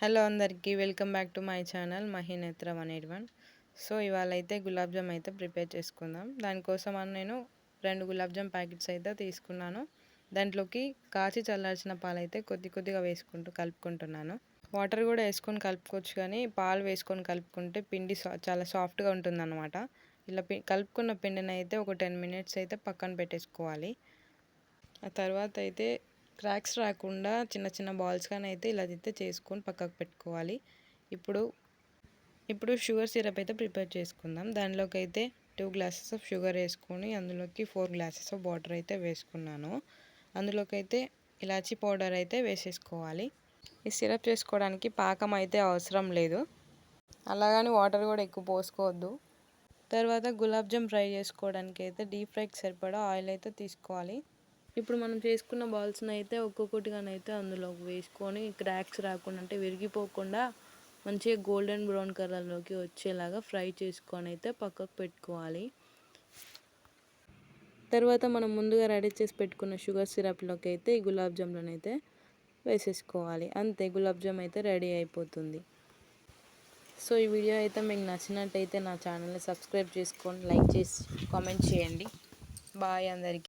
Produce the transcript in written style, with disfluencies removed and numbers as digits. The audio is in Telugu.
హలో అందరికీ welcome back to my channel Mahinetra 181. So ఇవాళ అయితే గులాబ్ జామ్ అయితే ప్రిపేర్ చేసుకుందాం. దానికోసం నేను 2 గులాబ్ జామ్ ప్యాకెట్స్ అయితే తీసుకున్నాను. దాంట్లోకి కాచి చల్లార్చిన పాలు అయితే కొద్దిగా వేసుకుంటూ కలుపుకుంటున్నాను. వాటర్ కూడా వేసుకొని కలుపుకోవచ్చు, కానీ పాలు వేసుకొని కలుపుకుంటే పిండి చాలా సాఫ్ట్గా ఉంటుందన్నమాట. ఇలా కలుపుకున్న పిండిని అయితే ఒక 10 మినిట్స్ అయితే పక్కన పెట్టేసుకోవాలి. ఆ తర్వాత అయితే క్రాక్స్ రాకుండా చిన్న చిన్న బాల్స్ కానీ అయితే ఇలా అయితే చేసుకొని పక్కకు పెట్టుకోవాలి. ఇప్పుడు షుగర్ సిరప్ అయితే ప్రిపేర్ చేసుకుందాం. దానిలోకి అయితే 2 గ్లాసెస్ ఆఫ్ షుగర్ వేసుకొని అందులోకి 4 గ్లాసెస్ ఆఫ్ వాటర్ అయితే వేసుకున్నాను. అందులోకి అయితే ఇలాచీ పౌడర్ అయితే వేసేసుకోవాలి. ఈ సిరప్ చేసుకోవడానికి పాకం అయితే అవసరం లేదు, అలాగని వాటర్ కూడా ఎక్కువ పోసుకోవద్దు. తర్వాత గులాబ్ జామ్ ఫ్రై చేసుకోవడానికి అయితే డీప్ ఫ్రైకి సరిపడా ఆయిల్ అయితే తీసుకోవాలి. ఇప్పుడు మనం చేసుకున్న బాల్స్ని అయితే ఒక్కొక్కటిగానైతే అందులోకి వేసుకొని క్రాక్స్ రాకుండా, అంటే విరిగిపోకుండా మంచిగా గోల్డెన్ బ్రౌన్ కలర్లోకి వచ్చేలాగా ఫ్రై చేసుకొని అయితే పక్కకు పెట్టుకోవాలి. తర్వాత మనం ముందుగా రెడీ చేసి పెట్టుకున్న షుగర్ సిరప్లోకి అయితే ఈ గులాబ్ జామ్లను అయితే వేసేసుకోవాలి. అంతే, గులాబ్ జామ్ అయితే రెడీ అయిపోతుంది. సో ఈ వీడియో అయితే మీకు నచ్చినట్టయితే నా ఛానల్ని సబ్స్క్రైబ్ చేసుకొని లైక్ చేసి కామెంట్ చేయండి. బాయ్ అందరికీ.